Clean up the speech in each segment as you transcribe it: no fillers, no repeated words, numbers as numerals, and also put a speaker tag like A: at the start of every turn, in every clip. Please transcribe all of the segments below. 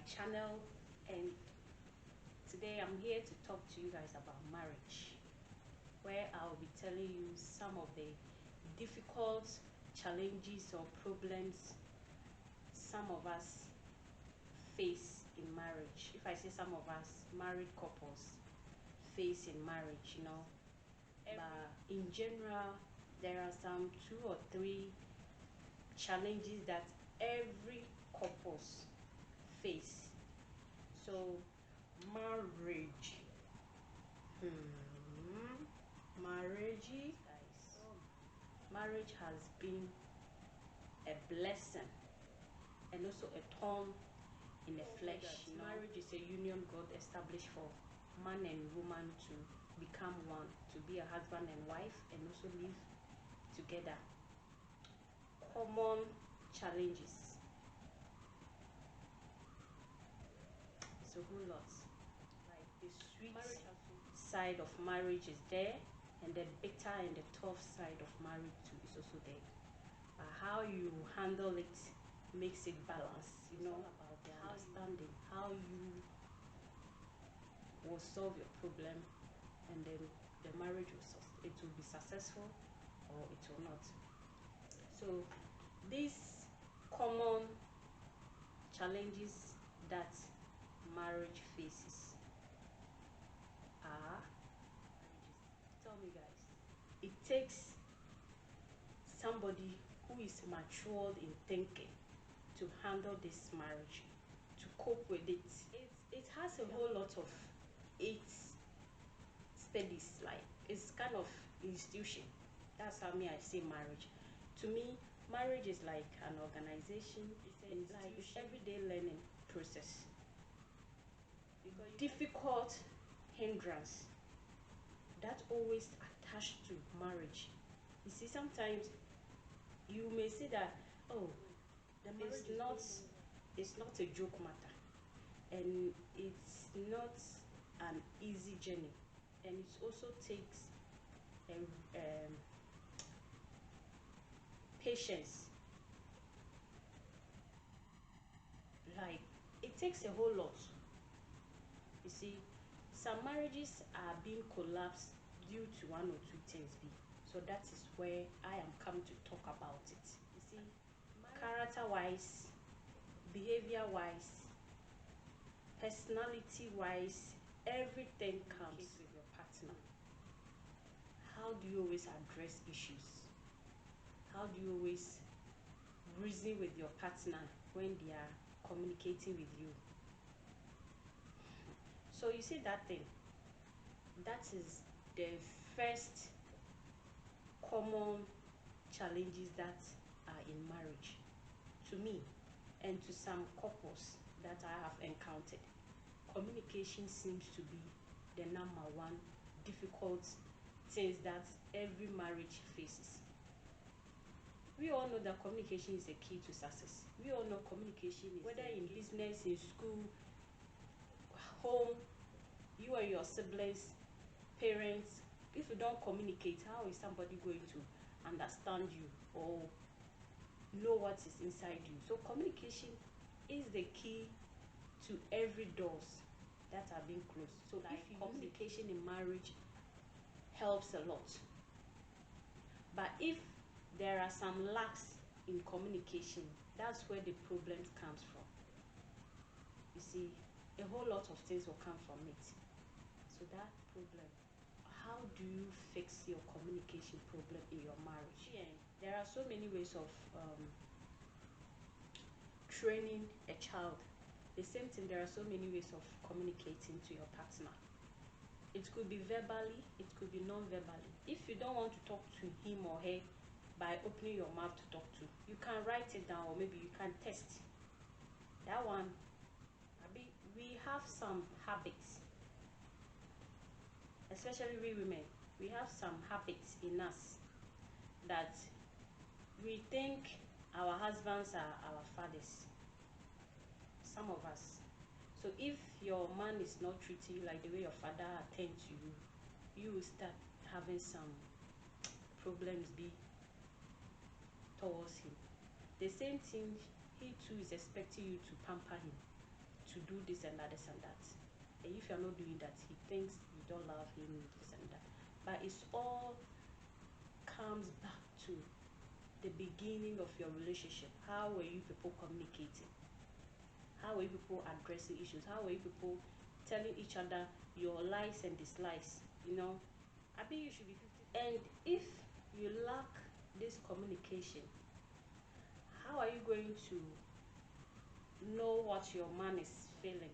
A: channel, and today I'm here to talk to you guys about marriage, where I'll be telling you some of the difficult challenges or problems some of us face in marriage. If I say some of us, married couples face in marriage, but in general there are some 2 or 3 challenges that every couples face. So marriage, marriage has been a blessing and also a thorn in the flesh. Marriage is a union God established for man and woman to become one, to be a husband and wife, and also live together. Common challenges, it's a whole lot. Like the sweet side of marriage is there, and the bitter and the tough side of marriage too is also there. But how you handle it makes it balance, about the understanding, how you will solve your problem, and then the marriage will be successful or it will not. So these common challenges that marriage faces are, tell me guys, it takes somebody who is matured in thinking to handle this marriage, to cope with it. It has a whole lot of 8 studies, like it's kind of institution. That's how I see marriage. To me, marriage is like an organization. It's like it's everyday learning process. Difficult hindrance that always attached to marriage. You see, sometimes you may say that, oh, the marriage it's not a joke matter, and it's not an easy journey, and it also takes patience. Like, it takes a whole lot. You see, some marriages are being collapsed due to 1 or 2 things. So that is where I am coming to talk about it. You see, character wise, behavior wise, personality wise, everything comes with your partner. How do you always address issues? How do you always reason with your partner when they are communicating with you? So you see, that thing, that is the first common challenges that are in marriage, to me and to some couples that I have encountered. Communication seems to be the number 1 difficult things that every marriage faces. We all know that communication is a key to success. We all know communication is, whether in business, in school, home, you and your siblings, parents. If you don't communicate, how is somebody going to understand you or know what is inside you? So communication is the key to every doors that are being closed. So like, if communication in marriage helps a lot. But if there are some lacks in communication, that's where the problems comes from. You see, a whole lot of things will come from it. So that problem, how do you fix your communication problem in your marriage? Yeah, there are so many ways of training a child. The same thing, there are so many ways of communicating to your partner. It could be verbally, it could be non-verbally. If you don't want to talk to him or her by opening your mouth to talk to, you can write it down, or maybe you can text. That one, we have some habits, especially we women. We have some habits in us that we think our husbands are our fathers. Some of us. So if your man is not treating you like the way your father attends to you, you will start having some problems towards him. The same thing, he too is expecting you to pamper him, to to do this and that, this and that. And if you're not doing that, he thinks you don't love him, this and that. But it's all comes back to the beginning of your relationship. How were you people communicating? How were you people addressing issues? How were you people telling each other your likes and dislikes? You know, I think you should be 50. And if you lack this communication, how are you going to know what your man is feeling?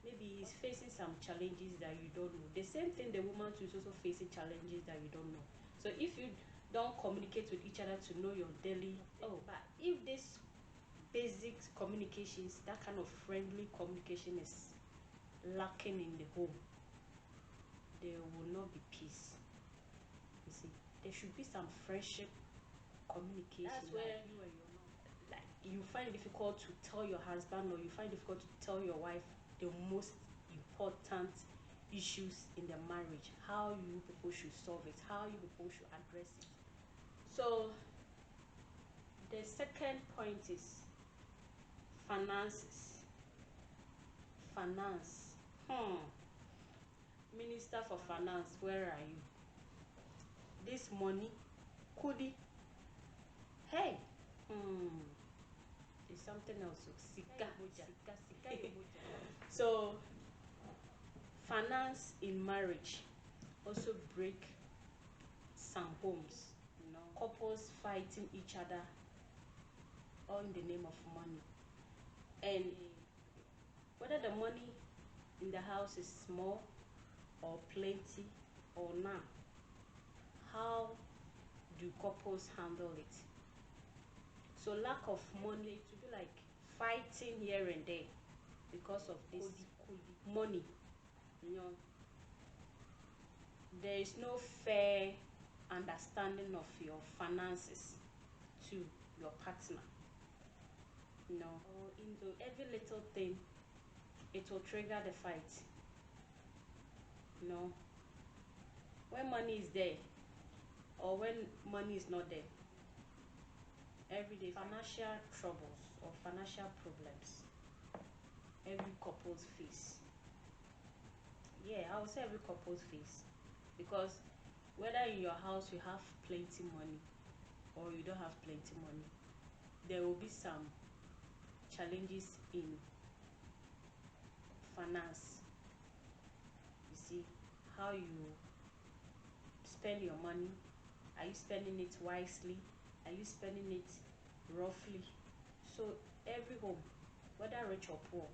A: Maybe he's facing some challenges that you don't know. The same thing, the woman too is also facing challenges that you don't know. So if you don't communicate with each other to know your daily, but if this basic communications, that kind of friendly communication is lacking in the home, there will not be peace. You see, there should be some friendship communication. That's where you find it difficult to tell your husband, or you find it difficult to tell your wife the most important issues in the marriage, how you people should solve it, how you people should address it. So the second point is finances. Finance. Minister for Finance, where are you? This money, kudi. Hey, it's something else. Sika. So finance in marriage also break some homes. You know, couples fighting each other, all in the name of money. And whether the money in the house is small or plenty or none, how do couples handle it? So lack of money, to be like fighting here and there because of this money. You know, there is no fair understanding of your finances to your partner. You know, or into every little thing, it will trigger the fight. You know, when money is there or when money is not there, everyday financial troubles or financial problems every couples face. Yeah, I would say every couples face, because whether in your house you have plenty money or you don't have plenty money, there will be some challenges in finance. You see, how you spend your money. Are you spending it wisely? Are you spending it roughly? So every home, whether rich or poor,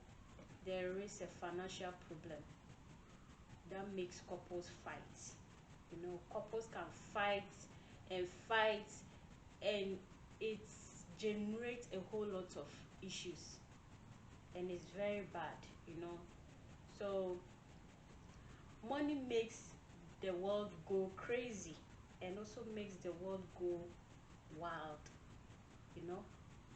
A: there is a financial problem that makes couples fight. You know, couples can fight and fight, and it generates a whole lot of issues, and it's very bad, you know. So money makes the world go crazy and also makes the world go wild. You know,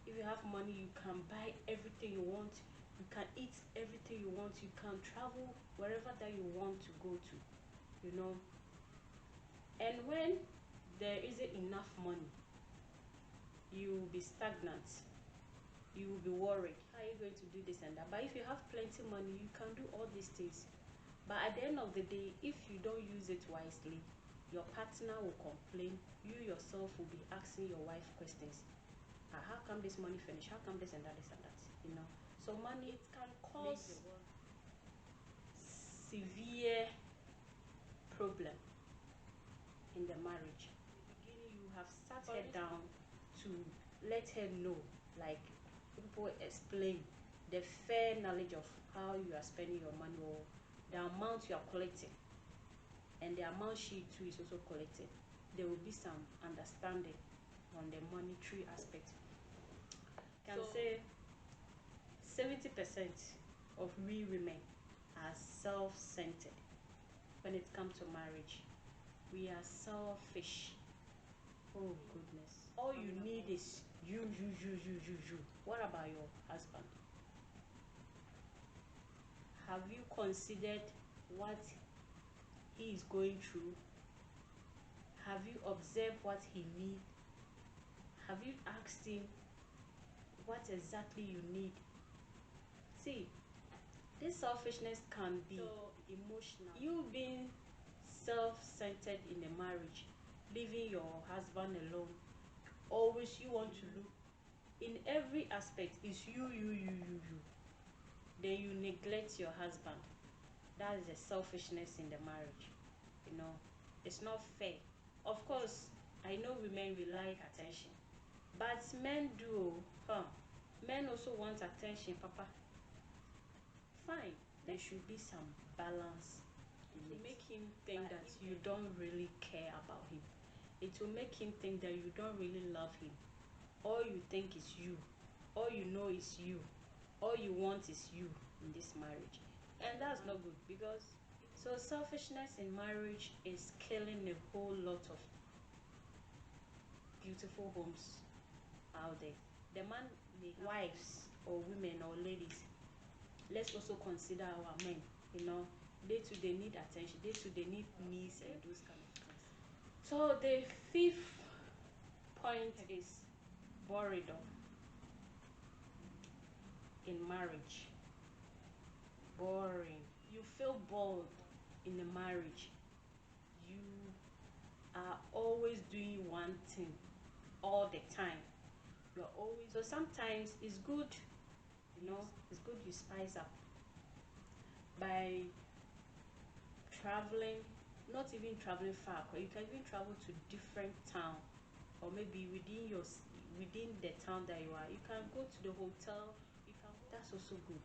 A: if you have money, you can buy everything you want, you can eat everything you want, you can travel wherever that you want to go to, you know. And when there isn't enough money, you will be stagnant, you will be worried, how are you going to do this and that? But if you have plenty money, you can do all these things. But at the end of the day, if you don't use it wisely, your partner will complain. You yourself will be asking your wife questions. How come this money finish? How come this and that, you know? So money, it can cause severe problem in the marriage. In the beginning, you have sat her down to let her know, like people explain the fair knowledge of how you are spending your money, or the amount you are collecting, and the amount she too is also collecting. There will be some understanding on the monetary aspect. Can say 70% of we women are self-centered when it comes to marriage. We are selfish. Oh goodness. All you need is you. What about your husband? Have you considered what he is going through? Have you observed what he needs? Have you asked him what exactly you need? See, This selfishness can be emotional. You being self-centered in a marriage, leaving your husband alone. Always you want to look in every aspect is you. Then you neglect your husband. That is a selfishness in the marriage. You know, it's not fair. Of course, I know women will like attention, but men do. Men also want attention, papa. Fine, there should be some balance. It will make him think that you don't really care about him. It will make him think that you don't really love him. All you think is you. All you know is you. All you want is you in this marriage. And that's not good, because so selfishness in marriage is killing a whole lot of beautiful homes out there. The man may have wives or women or ladies. Let's also consider our men. You know, they too, they need attention. They too, they need needs and those kind of things. So the fifth point is boredom in marriage. Boring. You feel bored in a marriage. You are always doing one thing all the time. You're always, so sometimes it's good, you know, it's good you spice up by traveling. Not even traveling far, you can even travel to different town, or maybe within the town that you are. You can go to the hotel. That's also good.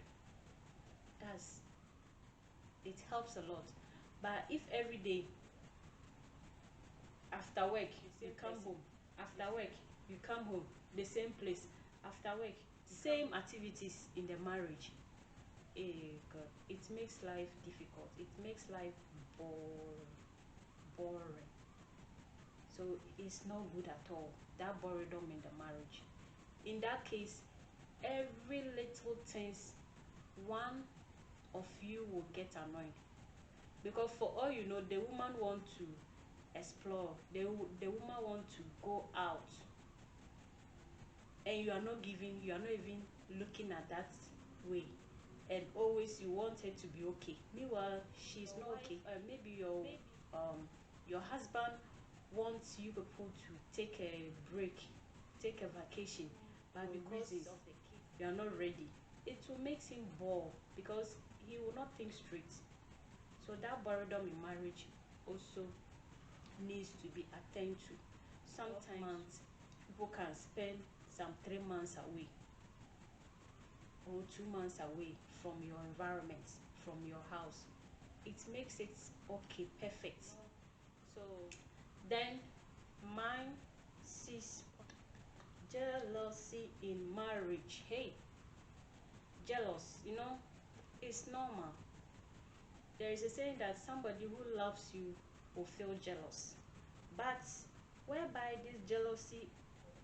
A: It helps a lot. But if every day after work you come home, after work you come home, the same place, after work same activities in the marriage, God, it makes life difficult. It makes life boring. So it's not good at all, that boredom in the marriage. In that case, every little things, one of you will get annoyed, because for all you know, the woman want to explore, the woman want to go out, and you are not even looking at that way, and always you want her to be okay. Meanwhile, she's not okay. Maybe your husband wants you people to take a break, take a vacation, but because of the kids, you are not ready. It will make him bored, because he will not think straight. So that boredom in marriage also needs to be attended to. Sometimes people can spend some 3 months away or 2 months away from your environment, from your house. It makes it okay, perfect. So then mine sees jealousy in marriage. Hey, jealous, you know, it's normal. There is a saying that somebody who loves you will feel jealous, but whereby this jealousy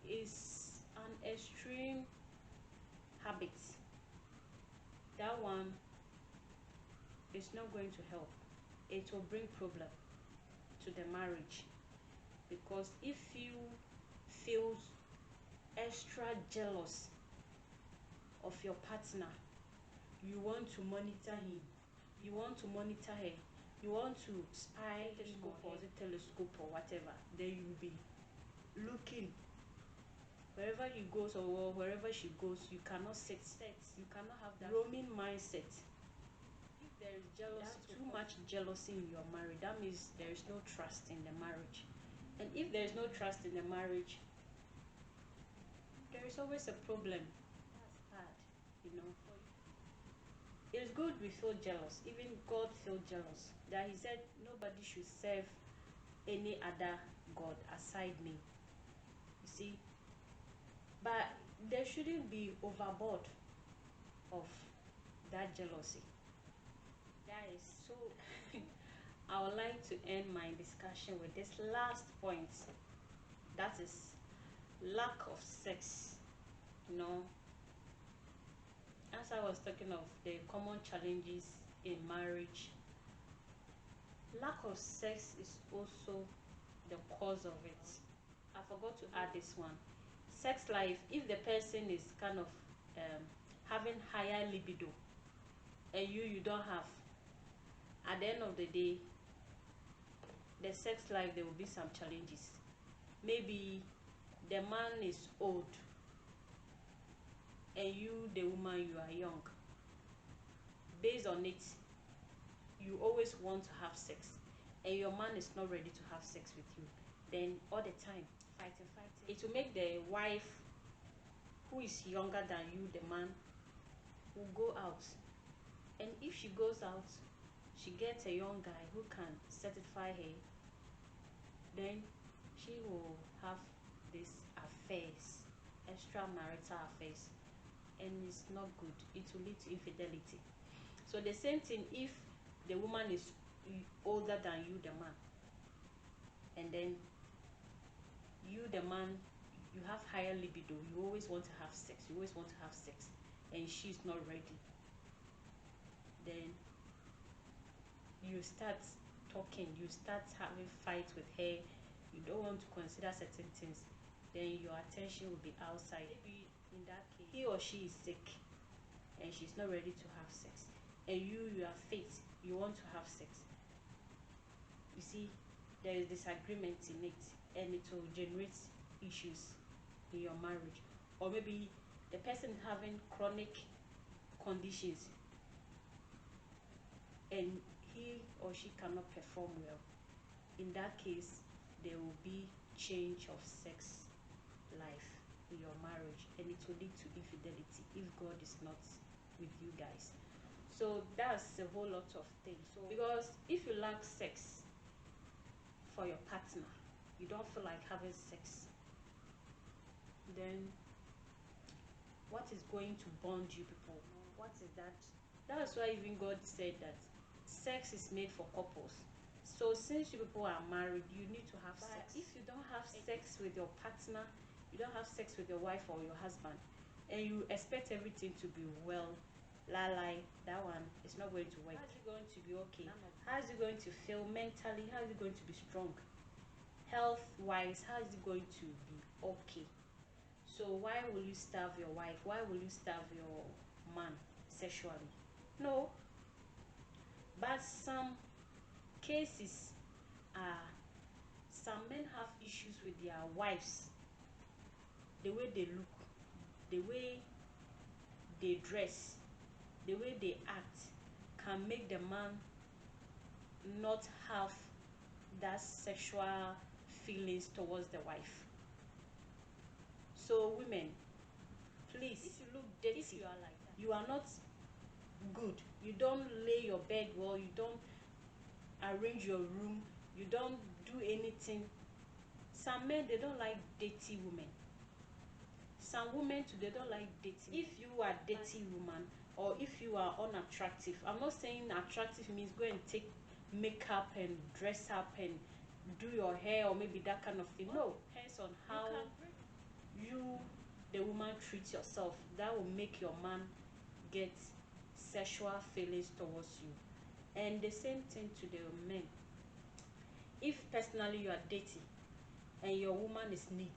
A: is an extreme habit, that one is not going to help. It will bring problem to the marriage, because if you feel extra jealous of your partner, you want to monitor him, you want to monitor her, you want to spy him or the telescope or whatever, then you will be looking wherever he goes or wherever she goes. You cannot sit, you cannot have that roaming mindset. If there is jealousy, too much jealousy in your marriage, that means there is no trust in the marriage. And if there is no trust in the marriage, there is always a problem. That's bad, you know. It's good we feel jealous. Even God felt jealous, that he said nobody should serve any other God aside me. You see, but there shouldn't be overboard of that jealousy. That is so I would like to end my discussion with this last point, that is lack of sex. You know, as I was talking of the common challenges in marriage, lack of sex is also the cause of it. I forgot to add this one. Sex life, if the person is kind of having higher libido, and you don't have, at the end of the day, the sex life, there will be some challenges. Maybe the man is old and you, the woman, you are young. Based on it, you always want to have sex, and your man is not ready to have sex with you. Then all the time fighting, it will make the wife who is younger than you, the man, will go out. And if she goes out, she gets a young guy who can satisfy her, then she will have these affairs, extramarital affairs, and it's not good. It will lead to infidelity. So the same thing if the woman is older than you, the man, and then you, the man, you have higher libido, you always want to have sex, and she's not ready. Then you start talking, you start having fights with her, you don't want to consider certain things, then your attention will be outside. Maybe in that case, he or she is sick and she's not ready to have sex, and you are fit, you want to have sex. You see, there is disagreement in it, and it will generate issues in your marriage. Or maybe the person having chronic conditions and he or she cannot perform well. In that case, there will be change of sex life in your marriage, and it will lead to infidelity if God is not with you guys. So that's a whole lot of things. So because if you lack sex for your partner, you don't feel like having sex, then what is going to bond you people? What is that? That's why even God said that sex is made for couples. So since you people are married, you need to have sex. If you don't have sex with your partner, you don't have sex with your wife or your husband, and you expect everything to be well, that one is not going to work. How is it going to be okay? How is it going to feel mentally? How is it going to be strong? Health wise, how is it going to be okay? So why will you starve your wife? Why will you starve your man sexually? No. But some cases are, some men have issues with their wives. The way they look, the way they dress, the way they act can make the man not have that sexual feelings towards the wife. So women, please, if you look dirty, if you are like that, you are not good. You don't lay your bed well, you don't arrange your room, you don't do anything. Some men, they don't like dirty women. Some women too, they don't like dirty. If you are a dirty woman, or if you are unattractive, I'm not saying attractive means go and take makeup and dress up and do your hair or maybe that kind of thing. No, depends on how you, the woman, treat yourself. That will make your man get sexual feelings towards you. And the same thing to the men. If personally you are dirty and your woman is neat,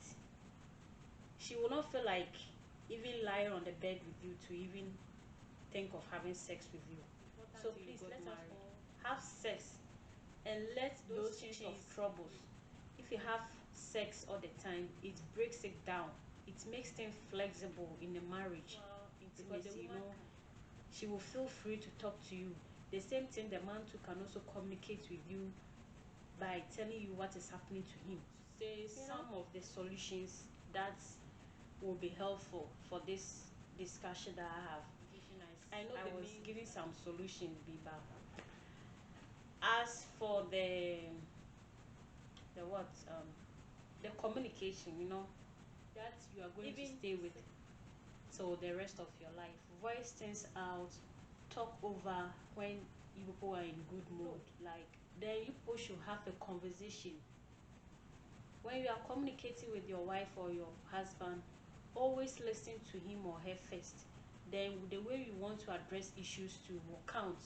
A: she will not feel like even lying on the bed with you to even think of having sex with you. So please, let us all have sex and let those chains of troubles. If you have sex all the time, it breaks it down. It makes things flexible in the marriage. Because you know, she will feel free to talk to you. The same thing, the man too can also communicate with you by telling you what is happening to him. Say some of the solutions that will be helpful for this discussion that I have. I know I was giving some solutions, Biba. As for the what the communication, you know, that you are going to stay with till the rest of your life. Voice things out, talk over when you people are in good mood. Like, then you people should have a conversation. When you are communicating with your wife or your husband, always listen to him or her first. Then the way you want to address issues to will count.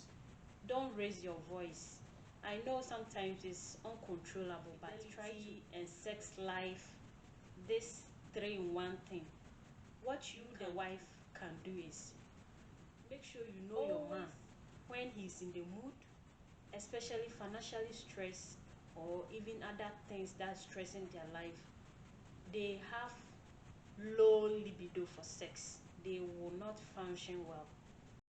A: Don't raise your voice. I know sometimes it's uncontrollable, but try to, and sex life, this 3-in-1 thing. What you, the wife, can do is make sure you know your man. when he's in the mood, especially financially stressed or even other things that stressing their life, they have low libido for sex. They will not function well.